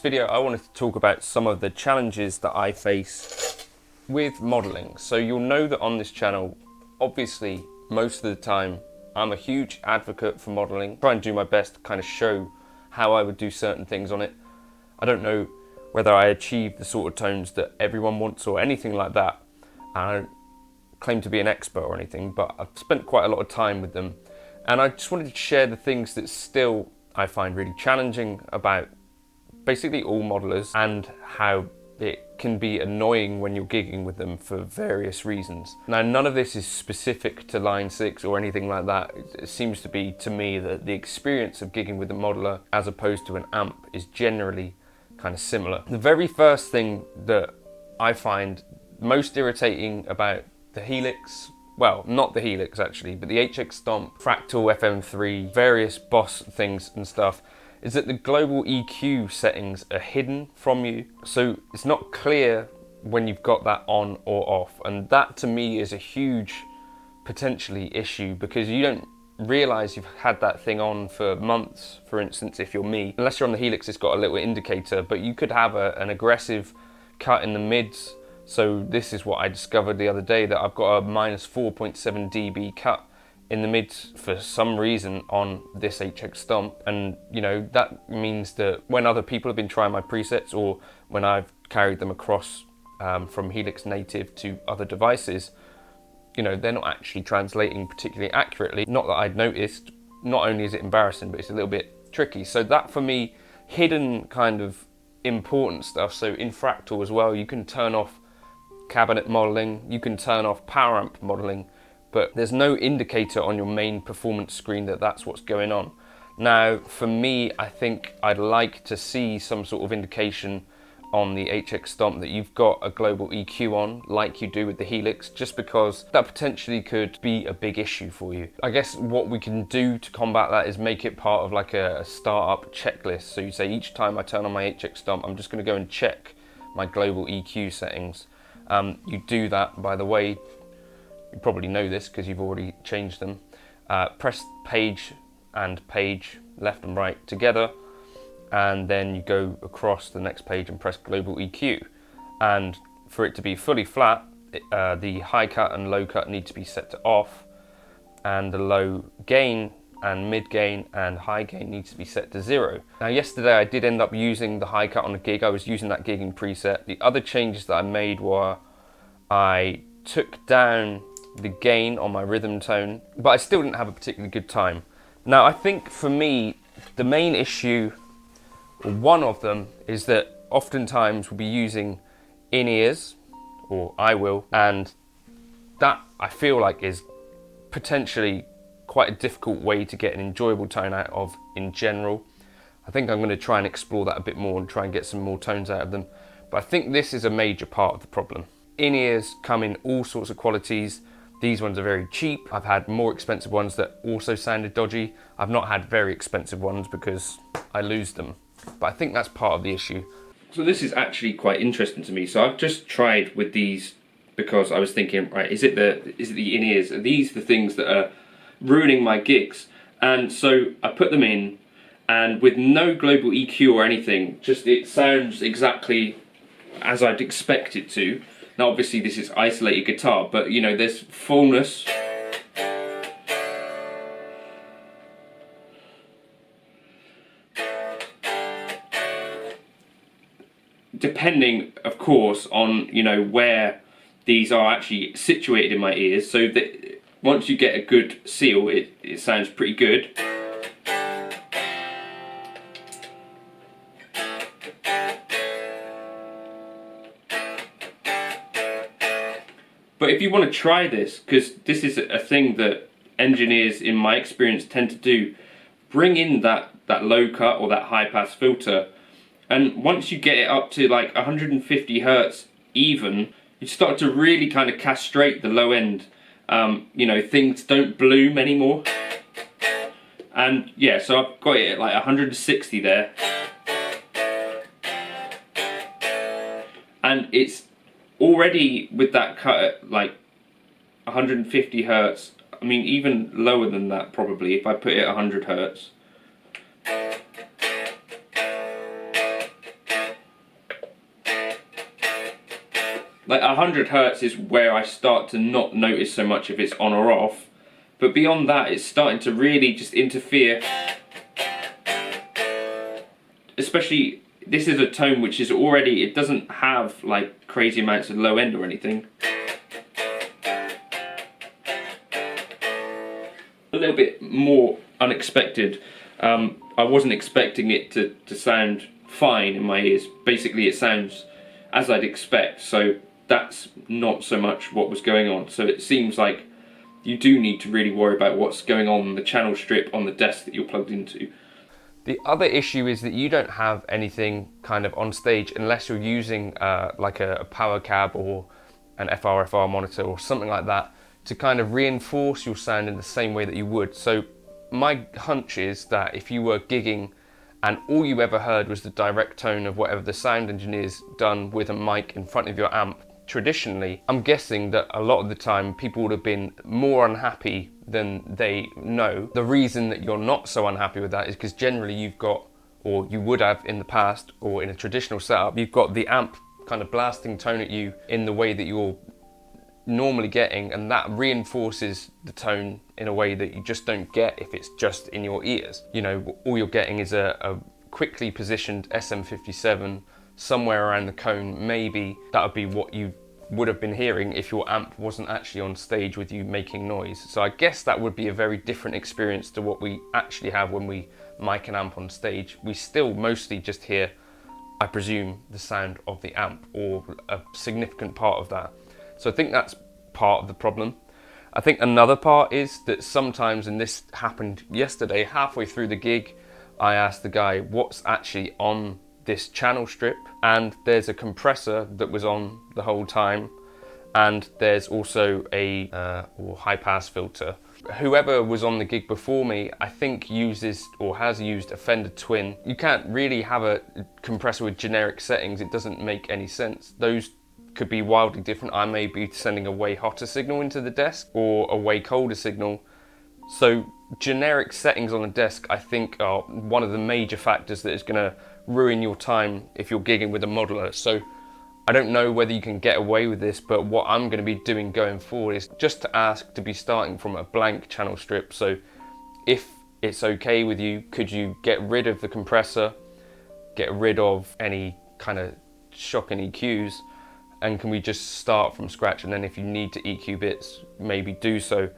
video I wanted to talk about some of the challenges that I face with modelling. So you'll know that on this channel, obviously most of the time I'm a huge advocate for modelling. Try and do my best to kind of show how I would do certain things on it. I don't know whether I achieve the sort of tones that everyone wants or anything like that. I don't claim to be an expert or anything, but I've spent quite a lot of time with them. And I just wanted to share the things that still I find really challenging about basically all modelers, and how it can be annoying when you're gigging with them for various reasons. Now, none of this is specific to Line 6 or anything like that. It seems to be, to me, that the experience of gigging with a modeler as opposed to an amp is generally kind of similar. The very first thing that I find most irritating about the Helix, well, not the Helix actually, but the HX Stomp, Fractal FM3, various Boss things and stuff, is that the global EQ settings are hidden from you. So it's not clear when you've got that on or off. And that to me is a huge potentially issue, because you don't realize you've had that thing on for months. For instance, if you're me, unless you're on the Helix, it's got a little indicator, but you could have an aggressive cut in the mids. So this is what I discovered the other day, that I've got a minus 4.7 dB cut in the mids for some reason on this HX Stomp. And you know, that means that when other people have been trying my presets, or when I've carried them across from Helix native to other devices, you know, they're not actually translating particularly accurately. Not that I'd noticed. Not only is it embarrassing, but it's a little bit tricky. So that for me, hidden kind of important stuff. So in Fractal as well, you can turn off cabinet modeling, you can turn off power amp modeling, but there's no indicator on your main performance screen that that's what's going on. Now, for me, I think I'd like to see some sort of indication on the HX Stomp that you've got a global EQ on, like you do with the Helix, just because that potentially could be a big issue for you. I guess what we can do to combat that is make it part of like a startup checklist. So you say, each time I turn on my HX Stomp, I'm just going to go and check my global EQ settings. You do that, by the way, you probably know this because you've already changed them. Press page and page left and right together, and then you go across the next page and press global EQ. And for it to be fully flat, the high cut and low cut need to be set to off, and the low gain and mid gain and high gain needs to be set to 0. Now, yesterday I did end up using the high cut on a gig. I was using that gigging preset. The other changes that I made were I took down the gain on my rhythm tone, but I still didn't have a particularly good time. Now, I think for me, the main issue, or one of them, is that oftentimes we'll be using in-ears, or I will, and that I feel like is potentially quite a difficult way to get an enjoyable tone out of in general. I think I'm going to try and explore that a bit more and try and get some more tones out of them. But I think this is a major part of the problem. In-ears come in all sorts of qualities. These ones are very cheap. I've had more expensive ones that also sounded dodgy. I've not had very expensive ones because I lose them. But I think that's part of the issue. So this is actually quite interesting to me. So I've just tried with these because I was thinking, right, is it the in-ears? Are these the things that are ruining my gigs? And so I put them in, and with no global EQ or anything, just it sounds exactly as I'd expect it to. Now obviously this is isolated guitar, but you know, there's fullness. Depending, of course, on, you know, where these are actually situated in my ears, so that once you get a good seal, it sounds pretty good. But if you want to try this, because this is a thing that engineers, in my experience, tend to do, bring in that low cut or that high pass filter, and once you get it up to like 150 Hertz even, you start to really kind of castrate the low end. You know, things don't bloom anymore. And yeah, so I've got it at like 160 there. And it's already with that cut at like 150 Hertz. I mean, even lower than that probably if I put it at 100 Hertz. Like 100 hertz is where I start to not notice so much if it's on or off, but beyond that it's starting to really just interfere. Especially, this is a tone which is already, it doesn't have like crazy amounts of low end or anything. A little bit more unexpected. I wasn't expecting it to sound fine in my ears. Basically it sounds as I'd expect, so that's not so much what was going on. So it seems like you do need to really worry about what's going on in the channel strip on the desk that you're plugged into. The other issue is that you don't have anything kind of on stage unless you're using like a power cab or an FRFR monitor or something like that to kind of reinforce your sound in the same way that you would. So my hunch is that if you were gigging and all you ever heard was the direct tone of whatever the sound engineer's done with a mic in front of your amp, traditionally, I'm guessing that a lot of the time people would have been more unhappy than they know. The reason that you're not so unhappy with that is because generally you've got, or you would have in the past, or in a traditional setup, you've got the amp kind of blasting tone at you in the way that you're normally getting, and that reinforces the tone in a way that you just don't get if it's just in your ears. You know, all you're getting is a quickly positioned SM57 somewhere around the cone. Maybe that would be what you would have been hearing if your amp wasn't actually on stage with you making noise. So I guess that would be a very different experience to what we actually have when we mic an amp on stage. We still mostly just hear, I presume, the sound of the amp, or a significant part of that. So I think that's part of the problem. I think another part is that sometimes, and this happened yesterday, halfway through the gig, I asked the guy what's actually on this channel strip, and there's a compressor that was on the whole time, and there's also a high pass filter. Whoever was on the gig before me, I think uses or has used a Fender Twin. You can't really have a compressor with generic settings. It doesn't make any sense. Those could be wildly different. I may be sending a way hotter signal into the desk or a way colder signal. So generic settings on the desk, I think, are one of the major factors that is going to ruin your time if you're gigging with a modeler. So I don't know whether you can get away with this, but what I'm going to be doing going forward is just to ask to be starting from a blank channel strip. So if it's okay with you, could you get rid of the compressor, get rid of any kind of shocking EQs, and can we just start from scratch? And then if you need to EQ bits, maybe do so.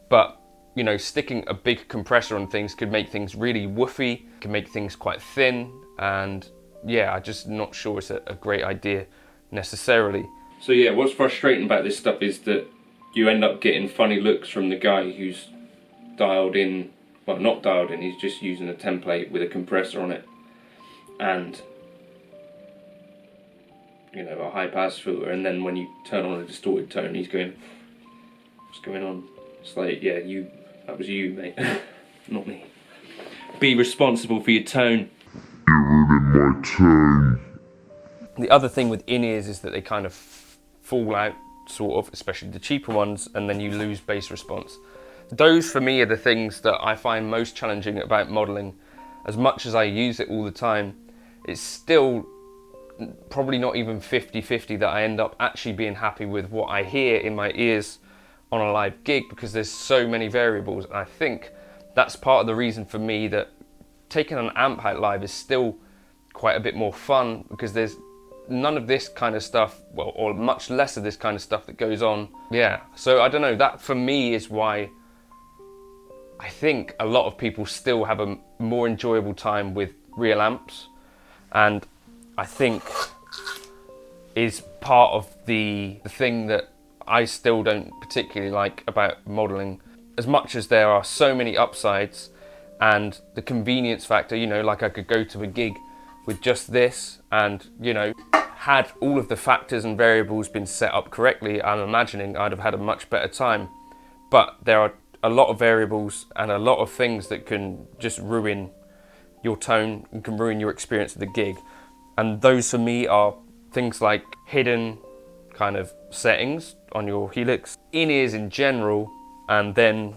But you know, sticking a big compressor on things could make things really woofy, can make things quite thin, and yeah, I'm just not sure it's a great idea necessarily. So yeah, what's frustrating about this stuff is that you end up getting funny looks from the guy who's dialed in, well, not dialed in, he's just using a template with a compressor on it, and you know, a high pass filter, and then when you turn on a distorted tone, he's going, what's going on? It's like, yeah, that was you, mate, not me. Be responsible for your tone. Get rid of my tone. The other thing with in-ears is that they kind of fall out, sort of, especially the cheaper ones, and then you lose bass response. Those, for me, are the things that I find most challenging about modelling. As much as I use it all the time, it's still probably not even 50-50 that I end up actually being happy with what I hear in my ears on a live gig, because there's so many variables. And I think that's part of the reason for me that taking an amp out live is still quite a bit more fun, because there's none of this kind of stuff, well, or much less of this kind of stuff that goes on. Yeah, so I don't know, that for me is why I think a lot of people still have a more enjoyable time with real amps, and I think is part of the thing that I still don't particularly like about modelling. As much as there are so many upsides and the convenience factor, you know, like I could go to a gig with just this and, you know, had all of the factors and variables been set up correctly, I'm imagining I'd have had a much better time. But there are a lot of variables and a lot of things that can just ruin your tone and can ruin your experience of the gig. And those for me are things like hidden kind of settings on your Helix, in-ears in general, and then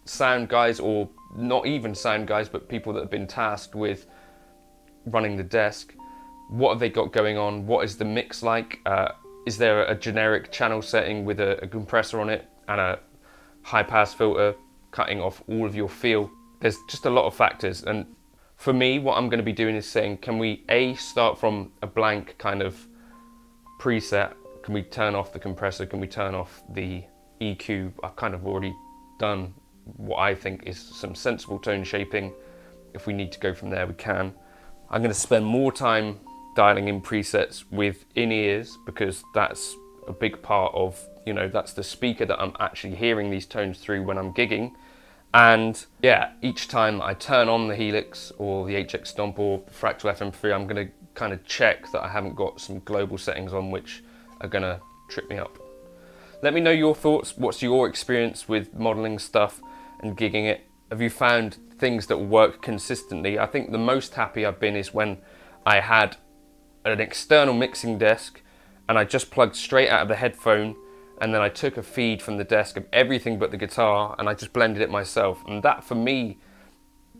sound guys, or not even sound guys, but people that have been tasked with running the desk. What have they got going on? What is the mix like? Is there a generic channel setting with a compressor on it and a high pass filter cutting off all of your feel? There's just a lot of factors, and for me what I'm going to be doing is saying, can we start from a blank kind of preset? Can we turn off the compressor? Can we turn off the EQ? I've kind of already done what I think is some sensible tone shaping. If we need to go from there, we can. I'm going to spend more time dialing in presets with in-ears, because that's a big part of, you know, that's the speaker that I'm actually hearing these tones through when I'm gigging. And yeah, each time I turn on the Helix or the HX Stomp or Fractal FM3, I'm going to kind of check that I haven't got some global settings on which are going to trip me up. Let me know your thoughts. What's your experience with modeling stuff and gigging it? Have you found things that work consistently? I think the most happy I've been is when I had an external mixing desk and I just plugged straight out of the headphone, and then I took a feed from the desk of everything but the guitar and I just blended it myself. And that for me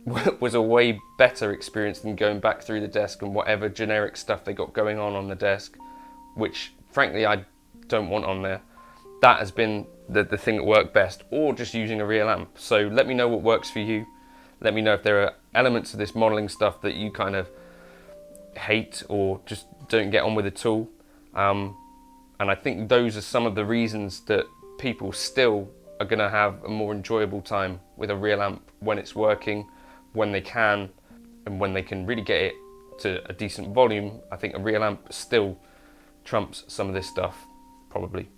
was a way better experience than going back through the desk and whatever generic stuff they got going on the desk, which frankly I don't want on there. That has been the thing that worked best, or just using a real amp. So let me know what works for you. Let me know if there are elements of this modeling stuff that you kind of hate or just don't get on with at all. And I think those are some of the reasons that people still are going to have a more enjoyable time with a real amp when it's working, when they can, and when they can really get it to a decent volume. I think a real amp still trumps some of this stuff, probably.